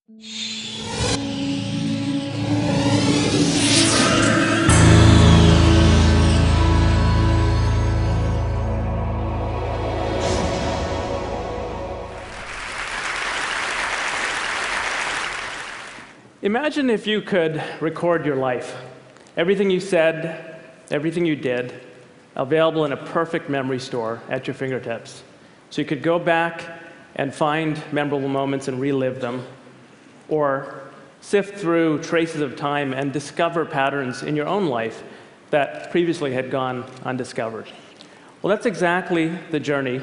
Imagine if you could record your life. Everything you said, everything you did, available in a perfect memory store at your fingertips. So you could go back and find memorable moments and relive them, or sift through traces of time and discover patterns in your own life that previously had gone undiscovered. Well, that's exactly the journey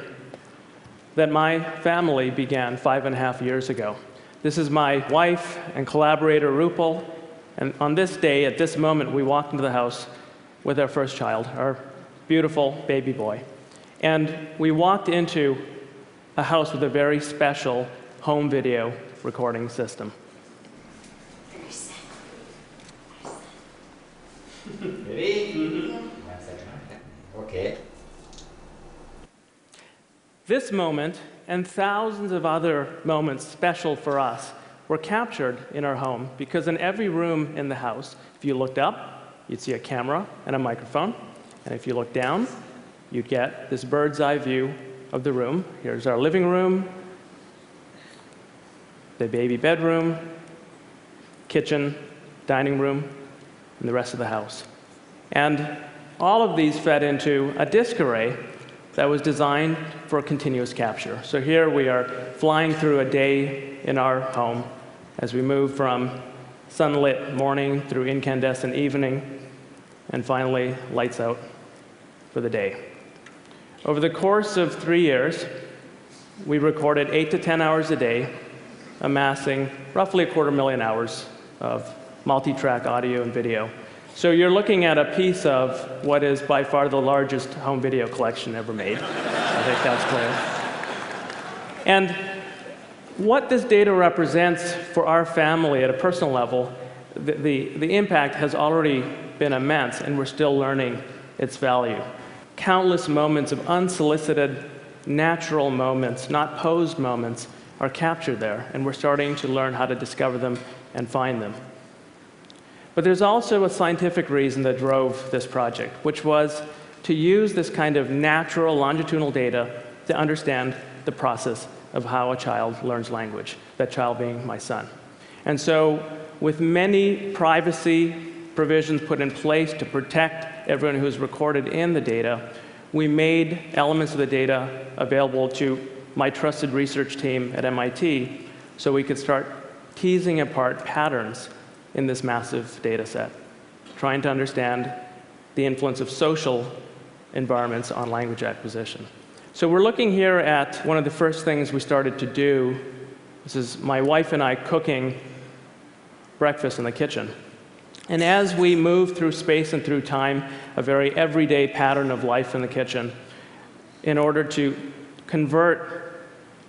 that my family began 5.5 years ago. This is my wife and collaborator, Rupal, and on this day, at this moment, we walked into the house with our first child, our beautiful baby boy. And we walked into a house with a very special home video recording system. Ready? Okay. This moment, and thousands of other moments special for us, were captured in our home because in every room in the house, if you looked up, you'd see a camera and a microphone. And if you looked down, you'd get this bird's eye view of the room. Here's our living room, the baby bedroom, kitchen, dining room, and the rest of the house. And all of these fed into a disk array that was designed for continuous capture. So here we are flying through a day in our home as we move from sunlit morning through incandescent evening, and finally lights out for the day. Over the course of 3 years, we recorded 8 to 10 hours a day, amassing roughly 250,000 hours of multi-track audio and video. So you're looking at a piece of what is by far the largest home video collection ever made. I think that's clear. And what this data represents for our family at a personal level, the impact has already been immense, and we're still learning its value. Countless moments of unsolicited, natural moments, not posed moments, are captured there, and we're starting to learn how to discover them and find them. But there's also a scientific reason that drove this project, which was to use this kind of natural longitudinal data to understand the process of how a child learns language, that child being my son. And so, with many privacy provisions put in place to protect everyone who's recorded in the data, we made elements of the data available to my trusted research team at MIT so we could start teasing apart patterns in this massive data set, trying to understand the influence of social environments on language acquisition. So we're looking here at one of the first things we started to do. This is my wife and I cooking breakfast in the kitchen. And as we move through space and through time, a very everyday pattern of life in the kitchen, in order to convert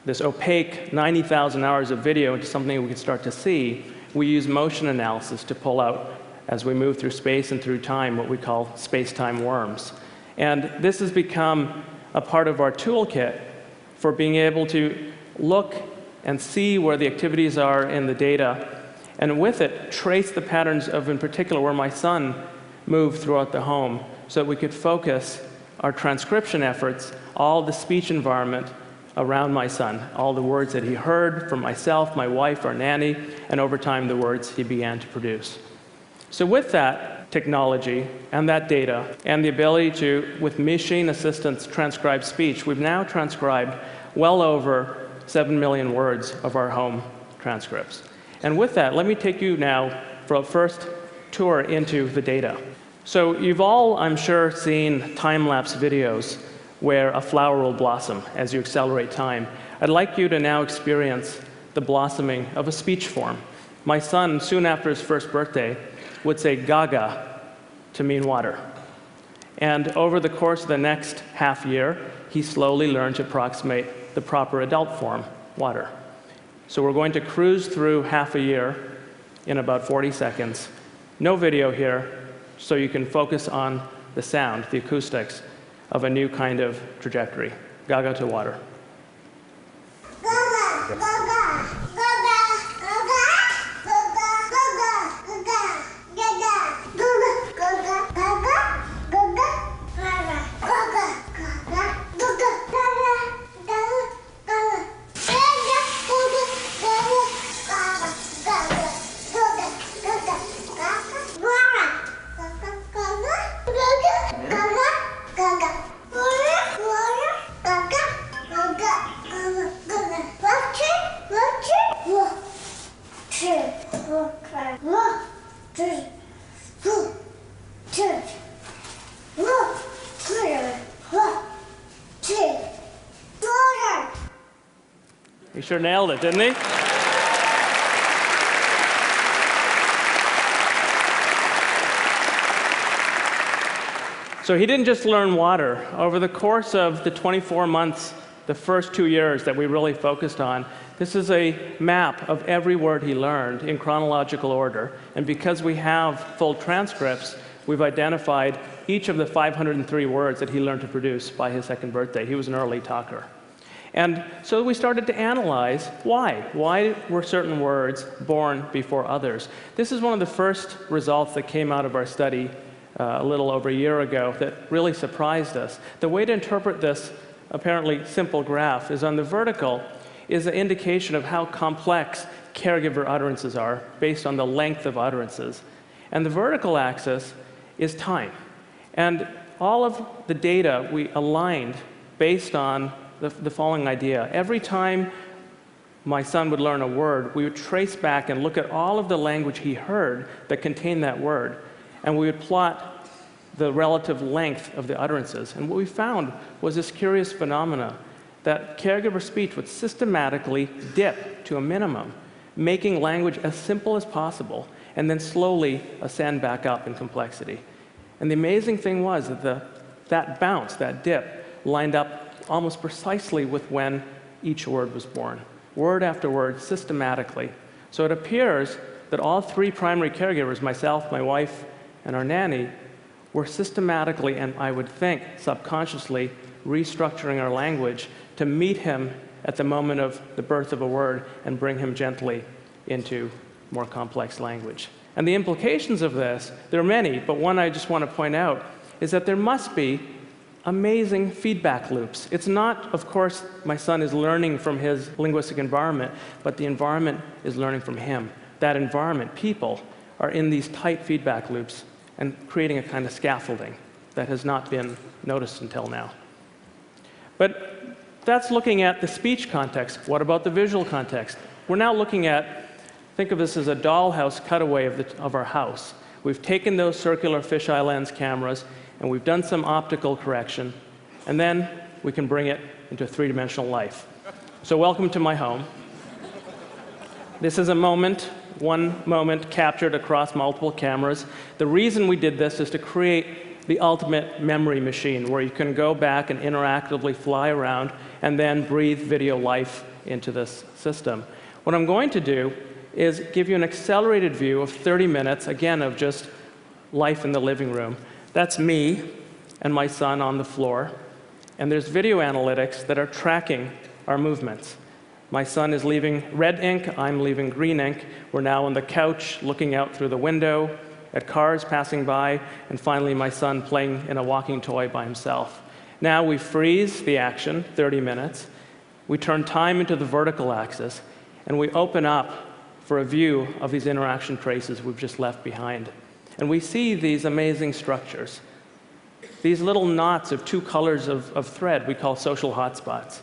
this opaque 90,000 hours of video into something we can start to see, we use motion analysis to pull out, as we move through space and through time, what we call space-time worms. And this has become a part of our toolkit for being able to look and see where the activities are in the data, and with it, trace the patterns of, in particular, where my son moved throughout the home, so that we could focus our transcription efforts, all the speech environment around my son, all the words that he heard from myself, my wife, our nanny, and over time, the words he began to produce. So with that technology and that data and the ability to, with machine assistance, transcribe speech, we've now transcribed well over 7 million words of our home transcripts. And with that, let me take you now for a first tour into the data. So you've all, I'm sure, seen time-lapse videos where a flower will blossom as you accelerate time. I'd like you to now experience the blossoming of a speech form. My son, soon after his first birthday, would say gaga to mean water. And over the course of the next half year, he slowly learned to approximate the proper adult form, water. So we're going to cruise through half a year in about 40 seconds. No video here, so you can focus on the sound, the acoustics, of a new kind of trajectory. Gaga to water. Gaga, gaga, gaga, gaga. He sure nailed it, didn't he? So he didn't just learn water. Over the course of the 24 months, the first 2 years that we really focused on, this is a map of every word he learned in chronological order. And because we have full transcripts, we've identified each of the 503 words that he learned to produce by his 2nd birthday. He was an early talker. And so we started to analyze why. Why were certain words born before others? This is one of the first results that came out of our study a little over a year ago that really surprised us. The way to interpret this apparently simple graph is on the vertical is an indication of how complex caregiver utterances are based on the length of utterances. And the vertical axis is time. And all of the data we aligned based on the following idea. Every time my son would learn a word, we would trace back and look at all of the language he heard that contained that word. And we would plot the relative length of the utterances. And what we found was this curious phenomena that caregiver speech would systematically dip to a minimum, making language as simple as possible, and then slowly ascend back up in complexity. And the amazing thing was that that bounce, that dip, lined up almost precisely with when each word was born, word after word, systematically. So it appears that all 3 primary caregivers, myself, my wife, and our nanny, were systematically, and I would think subconsciously, restructuring our language to meet him at the moment of the birth of a word and bring him gently into more complex language. And the implications of this, there are many, but one I just want to point out is that there must be amazing feedback loops. It's not, of course, my son is learning from his linguistic environment, but the environment is learning from him. That environment, people, are in these tight feedback loops and creating a kind of scaffolding that has not been noticed until now. But that's looking at the speech context. What about the visual context? We're now looking at, think of this as a dollhouse cutaway of our house. We've taken those circular fisheye lens cameras and we've done some optical correction, and then we can bring it into 3-dimensional life. So welcome to my home. This is a moment, one moment captured across multiple cameras. The reason we did this is to create the ultimate memory machine, where you can go back and interactively fly around and then breathe video life into this system. What I'm going to do is give you an accelerated view of 30 minutes, again, of just life in the living room. That's me and my son on the floor. And there's video analytics that are tracking our movements. My son is leaving red ink, I'm leaving green ink. We're now on the couch looking out through the window at cars passing by, and finally my son playing in a walking toy by himself. Now we freeze the action, 30 minutes. We turn time into the vertical axis, and we open up for a view of these interaction traces we've just left behind. And we see these amazing structures. These little knots of 2 colors of thread we call social hotspots.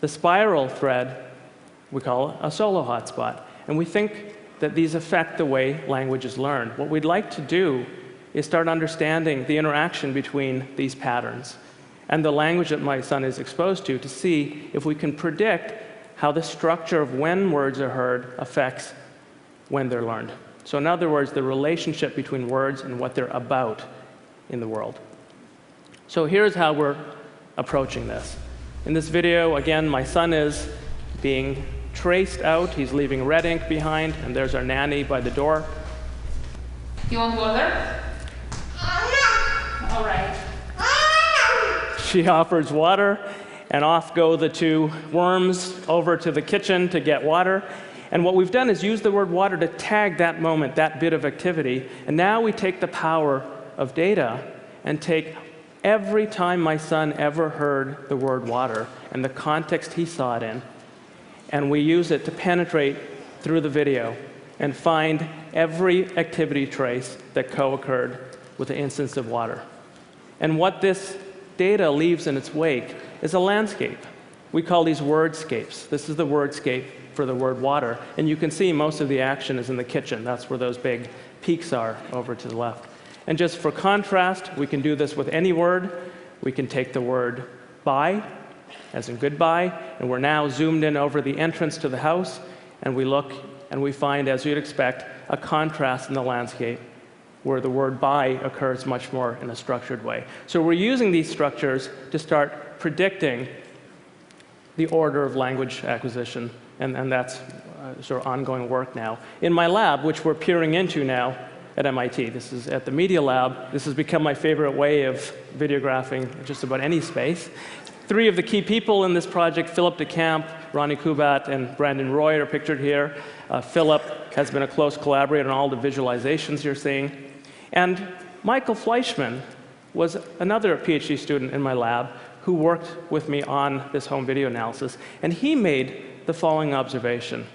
The spiral thread we call a solo hotspot. And we think that these affect the way language is learned. What we'd like to do is start understanding the interaction between these patterns and the language that my son is exposed to see if we can predict how the structure of when words are heard affects when they're learned. So in other words, the relationship between words and what they're about in the world. So here's how we're approaching this. In this video, again, my son is being traced out. He's leaving red ink behind, and there's our nanny by the door. You want water? All right. She offers water, and off go the 2 worms over to the kitchen to get water. And what we've done is use the word water to tag that moment, that bit of activity. And now we take the power of data and take every time my son ever heard the word water and the context he saw it in, and we use it to penetrate through the video and find every activity trace that co-occurred with the instance of water. And what this data leaves in its wake is a landscape. We call these wordscapes. This is the wordscape for the word water. And you can see most of the action is in the kitchen. That's where those big peaks are over to the left. And just for contrast, we can do this with any word. We can take the word bye, as in goodbye, and we're now zoomed in over the entrance to the house, and we look and we find, as you'd expect, a contrast in the landscape where the word bye occurs much more in a structured way. So we're using these structures to start predicting the order of language acquisition, and that's sort of ongoing work now. In my lab, which we're peering into now at MIT, this is at the Media Lab, this has become my favorite way of videographing just about any space. 3 of the key people in this project, Philip de Camp, Ronnie Kubat, and Brandon Roy, are pictured here. Philip has been a close collaborator on all the visualizations you're seeing. And Michael Fleischman was another PhD student in my lab who worked with me on this home video analysis. And he made the following observation,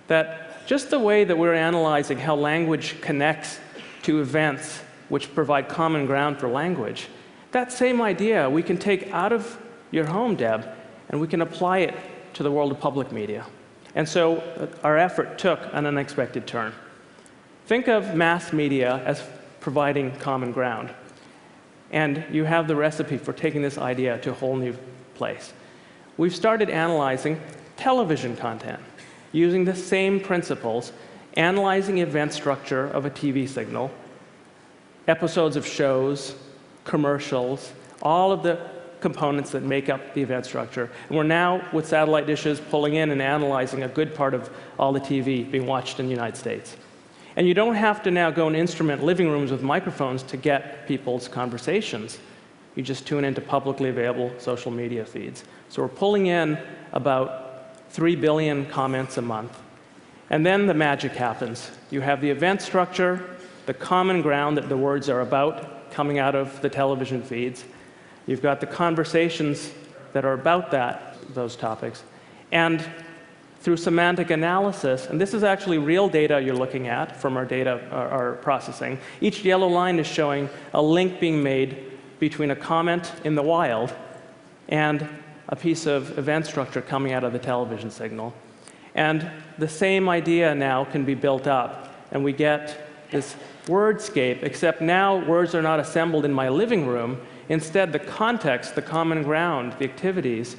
that just the way that we're analyzing how language connects to events which provide common ground for language, that same idea we can take out of your home, Deb, and we can apply it to the world of public media. And so our effort took an unexpected turn. Think of mass media as providing common ground. And you have the recipe for taking this idea to a whole new place. We've started analyzing television content using the same principles, analyzing event structure of a TV signal, episodes of shows, commercials, all of the components that make up the event structure. And we're now, with satellite dishes, pulling in and analyzing a good part of all the TV being watched in the United States. And you don't have to now go and instrument living rooms with microphones to get people's conversations. You just tune into publicly available social media feeds. So we're pulling in about 3 billion comments a month. And then the magic happens. You have the event structure, the common ground that the words are about coming out of the television feeds. You've got the conversations that are about those topics. And through semantic analysis, and this is actually real data you're looking at from our processing, each yellow line is showing a link being made between a comment in the wild and a piece of event structure coming out of the television signal. And the same idea now can be built up, and we get this wordscape, except now words are not assembled in my living room. Instead, the context, the common ground, the activities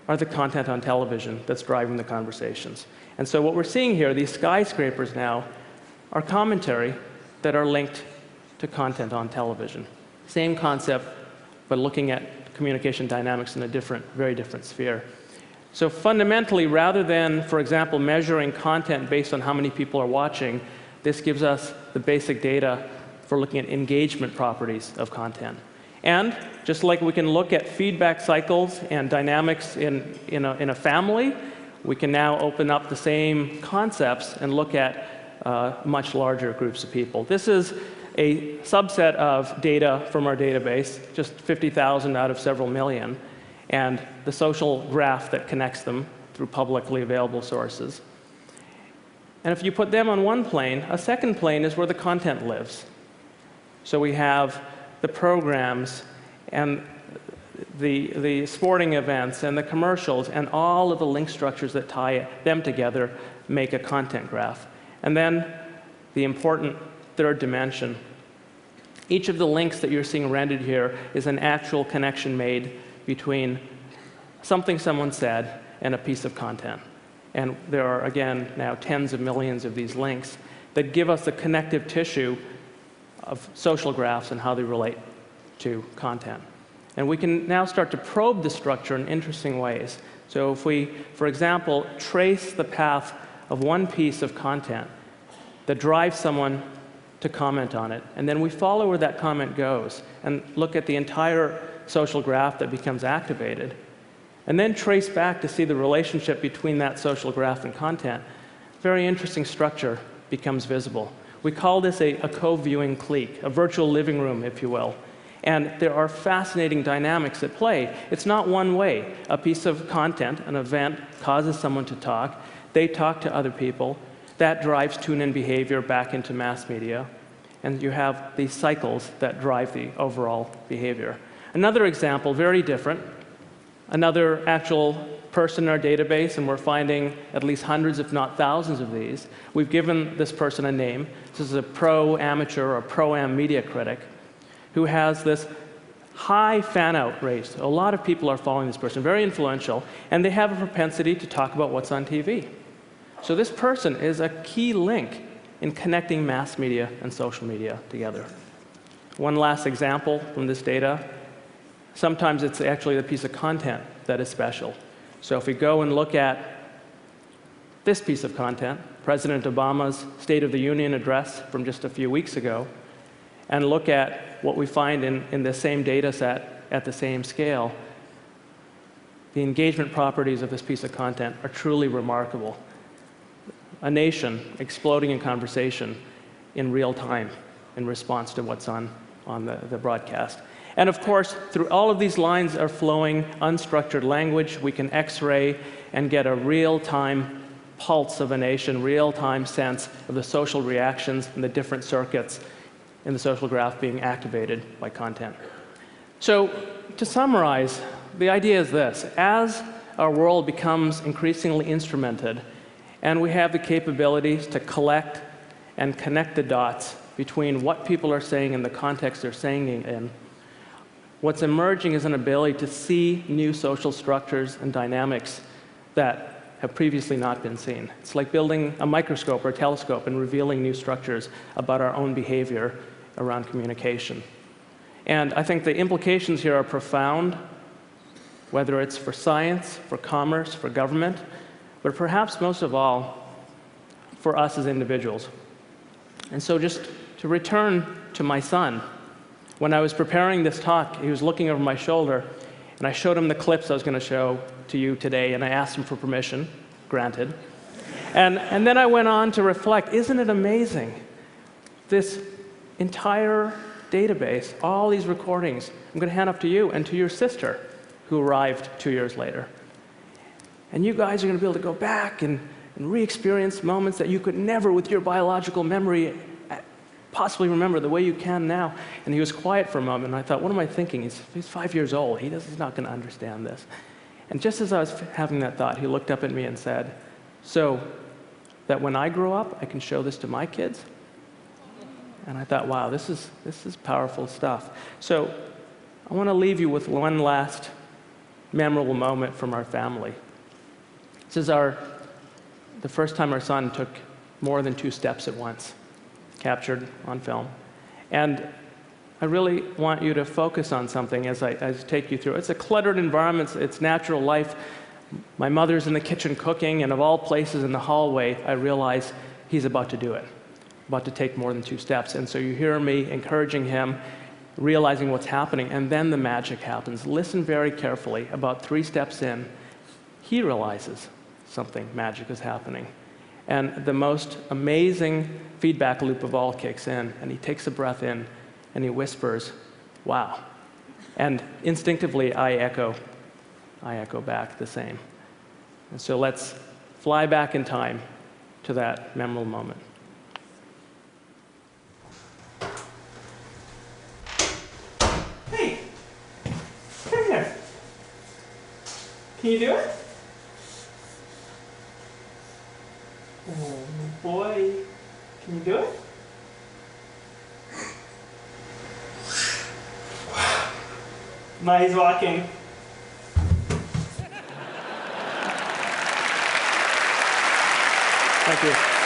are the content on television that's driving the conversations. And so what we're seeing here, these skyscrapers now, are commentary that are linked to content on television. Same concept, but looking at communication dynamics in a very different sphere. So fundamentally, rather than, for example, measuring content based on how many people are watching, this gives us the basic data for looking at engagement properties of content. And just like we can look at feedback cycles and dynamics in a family, we can now open up the same concepts and look at much larger groups of people. This is a subset of data from our database, just 50,000 out of several million, and the social graph that connects them through publicly available sources. And if you put them on one plane, a second plane is where the content lives. So we have the programs and the sporting events and the commercials and all of the link structures that tie them together make a content graph. And then the important third dimension. Each of the links that you're seeing rendered here is an actual connection made between something someone said and a piece of content. And there are, again, now tens of millions of these links that give us the connective tissue of social graphs and how they relate to content. And we can now start to probe the structure in interesting ways. So if we, for example, trace the path of one piece of content that drives someone to comment on it, and then we follow where that comment goes and look at the entire social graph that becomes activated, and then trace back to see the relationship between that social graph and content, very interesting structure becomes visible. We call this a co-viewing clique, a virtual living room, if you will. And there are fascinating dynamics at play. It's not one way. A piece of content, an event, causes someone to talk. They talk to other people. That drives tune-in behavior back into mass media. And you have these cycles that drive the overall behavior. Another example, very different. another actual person in our database, and we're finding at least hundreds, if not thousands of these. We've given this person a name. This is a pro-amateur or pro-am media critic who has this high fan-out rate. A lot of people are following this person, very influential, and they have a propensity to talk about what's on TV. So this person is a key link in connecting mass media and social media together. One last example from this data. Sometimes it's actually the piece of content that is special. So if we go and look at this piece of content, President Obama's State of the Union address from just a few weeks ago, and look at what we find in the same data set at the same scale, the engagement properties of this piece of content are truly remarkable. A nation exploding in conversation in real time in response to what's on the broadcast. And of course, through all of these lines are flowing unstructured language. We can X-ray and get a real-time pulse of a nation, real-time sense of the social reactions and the different circuits in the social graph being activated by content. So to summarize, the idea is this. As our world becomes increasingly instrumented, and we have the capabilities to collect and connect the dots between what people are saying and the context they're saying it in, what's emerging is an ability to see new social structures and dynamics that have previously not been seen. It's like building a microscope or a telescope and revealing new structures about our own behavior around communication. And I think the implications here are profound, whether it's for science, for commerce, for government, but perhaps most of all, for us as individuals. And so just to return to my son, when I was preparing this talk, he was looking over my shoulder, and I showed him the clips I was going to show to you today, and I asked him for permission, granted. And then I went on to reflect, isn't it amazing? This entire database, all these recordings, I'm going to hand up to you and to your sister, who arrived 2 years later. And you guys are going to be able to go back and re-experience moments that you could never, with your biological memory, possibly remember the way you can now. And he was quiet for a moment, and I thought, what am I thinking? He's 5 years old. He's not going to understand this. And just as I was having that thought, he looked up at me and said, so that when I grow up, I can show this to my kids? And I thought, wow, this is powerful stuff. So I want to leave you with one last memorable moment from our family. This is the first time our son took more than 2 steps at once, captured on film. And I really want you to focus on something as I take you through. It's a cluttered environment, it's natural life. My mother's in the kitchen cooking, and of all places in the hallway, I realize he's about to do it, about to take more than 2 steps. And so you hear me encouraging him, realizing what's happening, and then the magic happens. Listen very carefully. About 3 steps in, he realizes something magic is happening. And the most amazing feedback loop of all kicks in, and he takes a breath in, and he whispers, wow. And instinctively, I echo back the same. And so let's fly back in time to that memorable moment. Hey, come here. Can you do it? Oh boy, can you do it? Now he's walking. Thank you.